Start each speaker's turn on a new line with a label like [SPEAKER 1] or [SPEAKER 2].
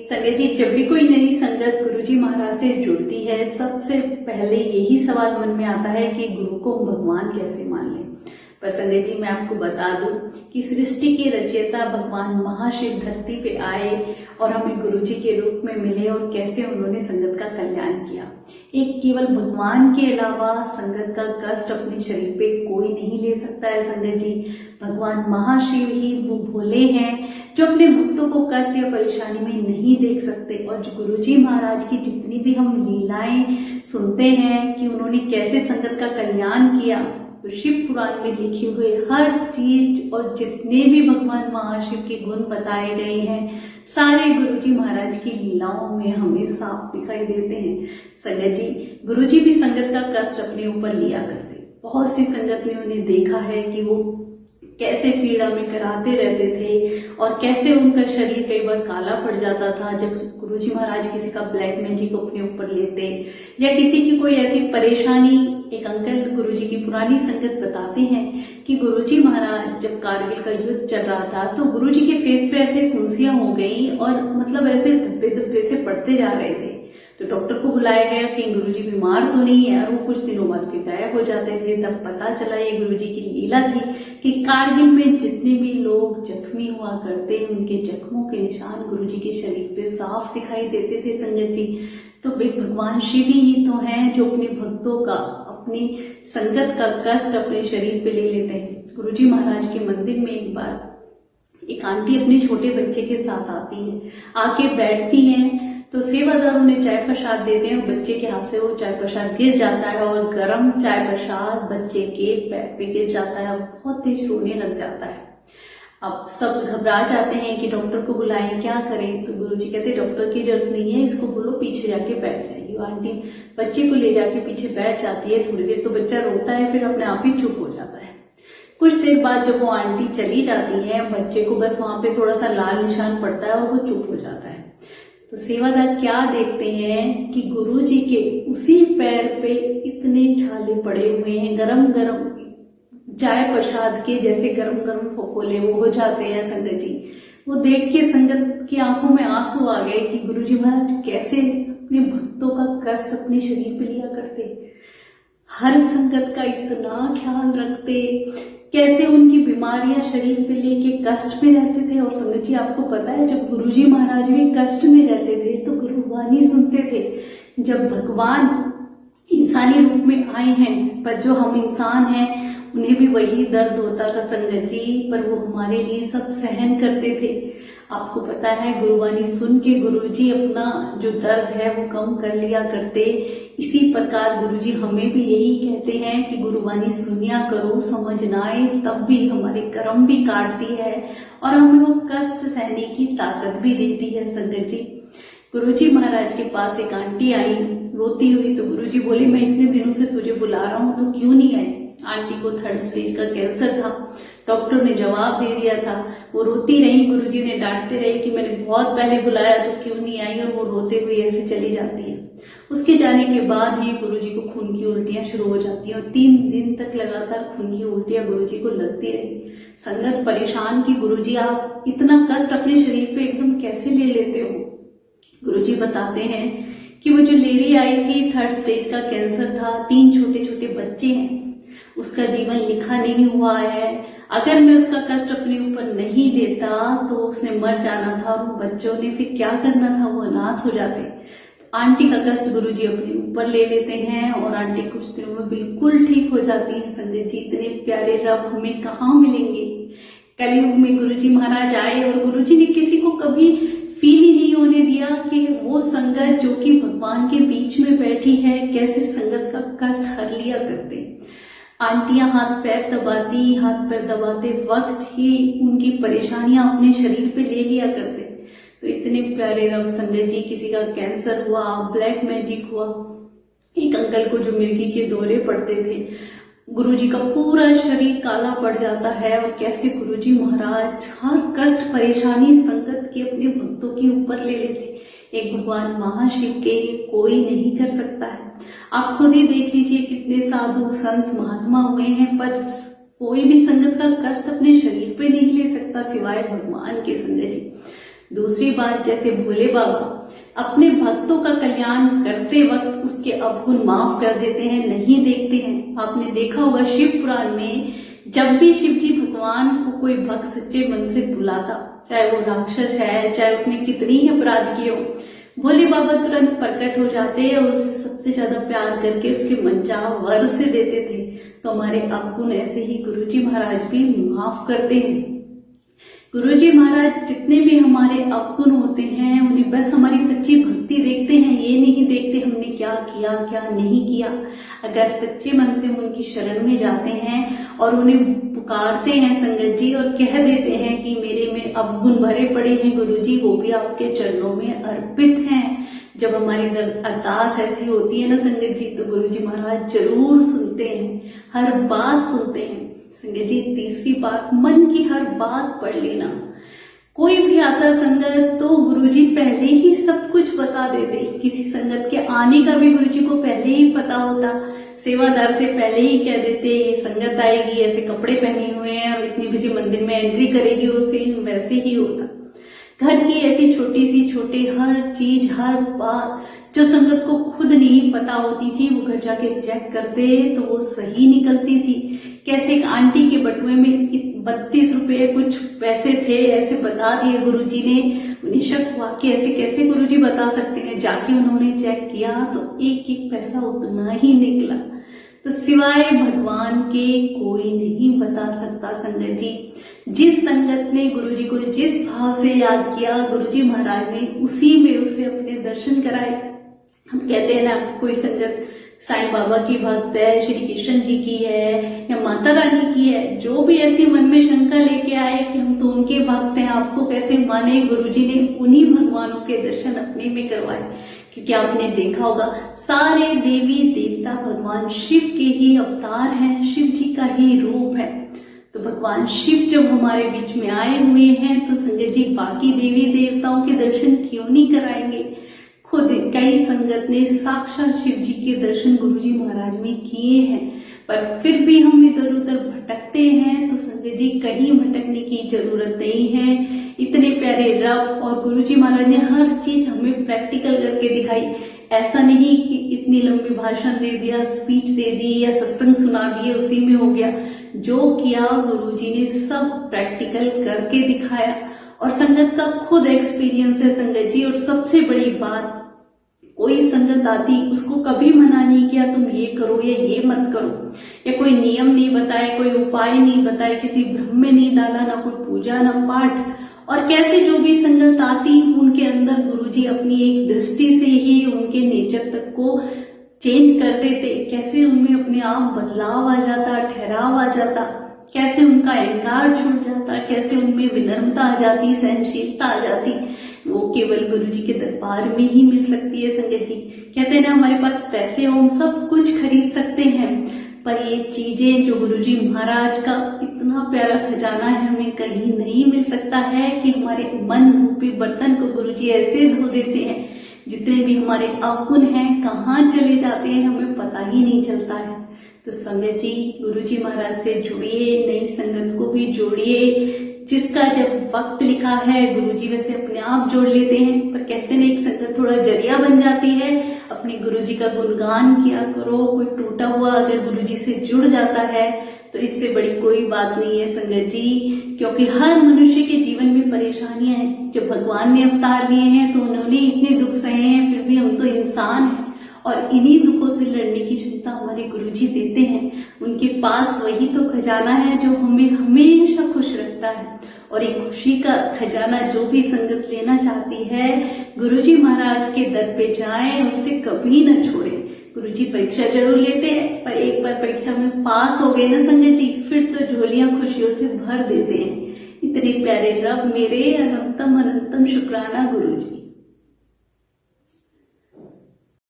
[SPEAKER 1] संगत जी, जब भी कोई नई संगत गुरुजी महाराज से जुड़ती है, सबसे पहले यही सवाल मन में आता है कि गुरु को भगवान कैसे मान लें। पर संगत जी, मैं आपको बता दूं कि सृष्टि के रचयिता भगवान महाशिव धरती पे आए और हमें गुरुजी के रूप में मिले और कैसे उन्होंने संगत का कल्याण किया। एक केवल भगवान के अलावा संगत का कष्ट अपने शरीर पे कोई नहीं ले सकता है। संगत जी, भगवान महाशिव ही वो भोले हैं जो अपने भक्तों को कष्ट या परेशानी में नहीं देख सकते। और जो गुरुजी महाराज की जितनी भी हम लीलाएं सुनते हैं कि उन्होंने कैसे संगत का कल्याण किया, तो शिव पुराण में लिखे हुए हर चीज और जितने भी भगवान महाशिव के गुण बताए गए हैं, सारे गुरुजी महाराज की लीलाओं में हमें साफ दिखाई देते हैं। संगत जी, गुरुजी भी संगत का कष्ट अपने ऊपर लिया करते। बहुत सी संगत ने उन्हें देखा है कि वो कैसे पीड़ा में कराते रहते थे और कैसे उनका शरीर कई बार काला पड़ जाता था जब गुरुजी महाराज किसी का ब्लैक मैजिक अपने ऊपर लेते, या किसी की कोई ऐसी परेशानी। एक अंकल गुरुजी की पुरानी संगत बताते हैं कि गुरुजी महाराज जब कारगिल का युद्ध चल रहा था तो गुरुजी के फेस पे ऐसे फुंसियां हो गई और मतलब ऐसे धब्बे धब्बे से पड़ते जा रहे थे। तो डॉक्टर को बुलाया गया कि गुरुजी बीमार तो नहीं है, और वो कुछ दिनों बाद फिर गायब हो जाते थे। तब पता चला ये गुरुजी की लीला थी कि कारगिल में जितने भी लोग जख्मी हुआ करते, उनके जख्मों के निशान गुरुजी के शरीर पे साफ दिखाई देते थे। संगत जी, तो भगवान शिव ही तो हैं जो अपने भक्तों का, अपनी संगत का कष्ट अपने शरीर पे ले लेते हैं। गुरुजी महाराज के मंदिर में एक बार एक आंटी अपने छोटे बच्चे के साथ आती है, आके बैठती हैं, तो सेवादार उन्हें चाय प्रसाद देते हैं। बच्चे के हाथ से वो चाय प्रसाद गिर जाता है और गर्म चाय प्रसाद बच्चे के पैर पे गिर जाता है और बहुत तेज रोने लग जाता है। अब सब घबरा जाते हैं कि डॉक्टर को बुलाएं, क्या करें। तो गुरुजी कहते डॉक्टर की जरूरत नहीं है, इसको बोलो पीछे जाके बैठ जाएगी। वो आंटी बच्चे को ले जाके पीछे बैठ जाती है। थोड़ी देर तो बच्चा रोता है, फिर अपने आप ही चुप हो जाता है। कुछ देर बाद जब वो आंटी चली जाती है, बच्चे को बस वहां पे थोड़ा सा लाल निशान पड़ता है और वो चुप हो जाता है। तो सेवादार क्या देखते हैं कि गुरुजी के उसी पैर पे इतने छाले पड़े हुए हैं, गरम गरम चाय प्रसाद के जैसे गरम गरम फफोले वो हो जाते हैं। संगत जी, वो देख के संगत की आंखों में आंसू आ गए कि गुरुजी महाराज कैसे अपने भक्तों का कष्ट अपने शरीर पे लिया करते, हर संगत का इतना ख्याल रखते, कैसे उनकी बीमारियां शरीर पे लेके कष्ट में रहते थे। और संगत जी, आपको पता है जब गुरुजी महाराज भी कष्ट में रहते थे तो गुरुवाणी सुनते थे। जब भगवान इंसानी रूप में आए हैं, पर जो हम इंसान हैं उन्हें भी वही दर्द होता था संगत जी, पर वो हमारे लिए सब सहन करते थे। आपको पता है गुरुवाणी सुन के गुरुजी अपना जो दर्द है वो कम कर लिया करते। इसी प्रकार गुरुजी हमें भी यही कहते हैं कि गुरुवाणी सुनिया करो, समझ ना आए तब भी हमारे कर्म भी काटती है और हमें वो कष्ट सहने की ताकत भी देती है। संगत जी, गुरुजी महाराज के पास एक आंटी आई रोती हुई, तो गुरुजी बोले मैं इतने दिनों से तुझे बुला रहा हूं तो क्यों नहीं आई। आंटी को 3rd स्टेज का कैंसर था, डॉक्टर ने जवाब दे दिया था। वो रोती रही, गुरुजी ने डांटते रहे कि मैंने बहुत पहले बुलाया तो क्यों नहीं आई, और वो रोते हुए ऐसे चली जाती है। उसके जाने के बाद ही गुरुजी को खून की उल्टियां शुरू हो जाती हैं और 3 दिन तक लगातार खून की उल्टियां गुरुजी को लगती रही। संगत परेशान की गुरुजी आप इतना कष्ट अपने शरीर पे एकदम कैसे ले लेते हो। गुरुजी बताते हैं कि वो जो लेडी आई थी 3rd स्टेज का कैंसर था, 3 छोटे छोटे बच्चे हैं, उसका जीवन लिखा नहीं हुआ है। अगर मैं उसका कष्ट अपने ऊपर नहीं लेता तो उसने मर जाना था और बच्चों ने फिर क्या करना था, वो अनाथ हो जाते। तो आंटी का कष्ट गुरुजी अपने ऊपर ले लेते हैं और आंटी कुछ दिनों में बिल्कुल ठीक हो जाती है। संगत जी, इतने प्यारे रब हमें कहाँ मिलेंगे। कलयुग में गुरुजी महाराज आए और गुरुजी ने किसी को कभी फील ही नहीं होने दिया कि वो संगत जो कि भगवान के बीच में बैठी है कैसे संगत का कष्ट हर लिया करते। आंटियां हाथ पैर दबाती, हाथ पैर दबाते वक्त ही उनकी परेशानियां अपने शरीर पे ले लिया करते। तो इतने प्यारे रब संगत जी, किसी का कैंसर हुआ, ब्लैक मैजिक हुआ, एक अंकल को जो मिर्गी के दौरे पड़ते थे, गुरुजी का पूरा शरीर काला पड़ जाता है और कैसे गुरुजी महाराज हर कष्ट परेशानी संगत के अपने भक्तों के ऊपर ले लेते। एक भगवान महाशिव के कोई नहीं कर सकता है। आप खुद ही देख लीजिए कितने साधु संत महात्मा हुए हैं, पर कोई भी संगत का कष्ट अपने शरीर पे नहीं ले सकता सिवाय भगवान के। संगत जी, दूसरी बात, जैसे भोले बाबा अपने भक्तों का कल्याण करते वक्त उसके अवगुण माफ कर देते हैं, नहीं देखते हैं। आपने देखा होगा शिव पुराण में जब भी शिव जी भगवान को कोई भक्त सच्चे मन से बुलाता, चाहे वो राक्षस है, चाहे उसने कितनी ही अपराध किए हो, भोले बाबा तुरंत प्रकट हो जाते और उसे सबसे ज्यादा प्यार करके उसके मनचाहा वर उसे देते थे। तो हमारे अवगुण ऐसे ही गुरुजी महाराज भी माफ करते हैं। गुरुजी महाराज जितने भी हमारे अवगुण होते हैं उन्हें बस हमारी सच्ची भक्ति देखते हैं, ये नहीं देखते हमने क्या किया क्या नहीं किया। अगर सच्चे मन से हम उनकी शरण में जाते हैं और उन्हें पुकारते हैं संगत जी और कह देते हैं कि मेरे में अवगुण भरे पड़े हैं गुरुजी, वो भी आपके चरणों में अर्पित हैं। जब हमारी अरदास ऐसी होती है ना संगत जी, तो गुरुजी महाराज जरूर सुनते हैं, हर बात सुनते हैं। संगत जी, तीसरी बात, मन की हर बात पढ़ लेना। कोई भी आता संगत तो गुरुजी पहले ही सब कुछ बता देते। किसी संगत के आने का भी गुरुजी को पहले ही पता होता, सेवादार से पहले ही कह देते ये संगत आएगी, ऐसे कपड़े पहने हुए हैं और इतनी बजे मंदिर में एंट्री करेगी, और उसे वैसे ही होता। घर की ऐसी छोटी सी छोटी हर चीज, हर बात जो संगत को खुद नहीं पता होती थी, वो घर जाके चेक करते तो वो सही निकलती थी। कैसे एक आंटी के बटुए में 32 रुपए कुछ पैसे थे, ऐसे बता दिए गुरुजी ने। उन्हें शक हुआ कि ऐसे कैसे गुरुजी बता सकते हैं। जाके उन्होंने चेक किया तो एक एक पैसा उतना ही निकला। तो सिवाय भगवान के कोई नहीं बता सकता संगत जी। जिस संगत ने गुरुजी को जिस भाव से याद किया, गुरुजी महाराज ने उसी में उसे अपने दर्शन कराए। हम कहते हैं ना, कोई संगत साईं बाबा की भक्त है, श्री कृष्ण जी की है या माता रानी की है, जो भी ऐसी मन में शंका लेके आए कि हम तो उनके भक्त हैं, आपको कैसे माने, गुरुजी ने उन्हीं भगवानों के दर्शन अपने में करवाए। क्योंकि आपने देखा होगा सारे देवी देवता भगवान शिव के ही अवतार हैं, शिव जी का ही रूप है। तो भगवान शिव जब हमारे बीच में आए हुए हैं तो संगत जी बाकी देवी देवताओं के दर्शन क्यों नहीं कराएंगे। खुद कई संगत ने साक्षात शिव जी के दर्शन गुरुजी महाराज में किए हैं, पर फिर भी हम इधर उधर भटकते हैं। तो संगत जी कहीं भटकने की जरूरत नहीं है। इतने प्यारे रब और गुरुजी महाराज ने हर चीज हमें प्रैक्टिकल करके दिखाई। ऐसा नहीं कि इतनी लंबी भाषण दे दिया, स्पीच दे दी या सत्संग सुना दिए उसी में हो गया। जो किया गुरुजी ने सब प्रैक्टिकल करके दिखाया और संगत का खुद एक्सपीरियंस है संगत जी। और सबसे बड़ी बात, कोई संगत आती उसको कभी मना नहीं किया तुम ये करो या ये मत करो, या कोई नियम नहीं बताए, कोई उपाय नहीं बताए, किसी भ्रम में नहीं डाला, ना कोई पूजा ना पाठ। और कैसे जो भी संगत आती उनके अंदर गुरुजी अपनी एक दृष्टि से ही उनके नेचर तक को चेंज कर देते। कैसे उनमें अपने आप बदलाव आ जाता, ठहराव आ जाता, कैसे उनका अहंकार छूट जाता, कैसे उनमें विनम्रता आ जाती, सहनशीलता आ जाती। वो केवल गुरुजी के दरबार में ही मिल सकती है संगत जी। कहते हैं ना, हमारे पास पैसे हो हम सब कुछ खरीद सकते हैं, पर ये चीजें जो गुरुजी महाराज का इतना प्यारा खजाना है हमें कहीं नहीं मिल सकता है कि हमारे मन रूपी बर्तन को गुरुजी ऐसे धो देते हैं, जितने भी हमारे अवगुण हैं कहाँ चले जाते हैं हमें पता ही नहीं चलता है। तो संगत जी गुरुजी महाराज से जुड़िए, नई संगत को भी जोड़िए। जिसका जब वक्त लिखा है गुरुजी वैसे अपने आप जोड़ लेते हैं, पर कहते हैं एक संगत थोड़ा जरिया बन जाती है। अपने गुरुजी का गुणगान किया करो। कोई टूटा हुआ अगर गुरुजी से जुड़ जाता है तो इससे बड़ी कोई बात नहीं है संगत जी। क्योंकि हर मनुष्य के जीवन में परेशानियां हैं। जब भगवान ने अवतार लिए हैं तो उन्होंने इतने दुख सहे हैं, फिर भी हम तो इंसान हैं और इन्हीं दुखों से लड़ने की क्षमता हमारे गुरुजी देते हैं। उनके पास वही तो खजाना है जो हमें हमेशा खुश रखता है। और एक खुशी का खजाना जो भी संगत लेना चाहती है गुरुजी महाराज के दर पे जाए, उनसे कभी न छोड़े। गुरुजी परीक्षा जरूर लेते हैं, पर एक बार परीक्षा में पास हो गए ना संगत जी, फिर तो झोलियां खुशियों से भर देते हैं। इतने प्यारे रब मेरे, अनंतम अनंतम शुक्राना गुरुजी।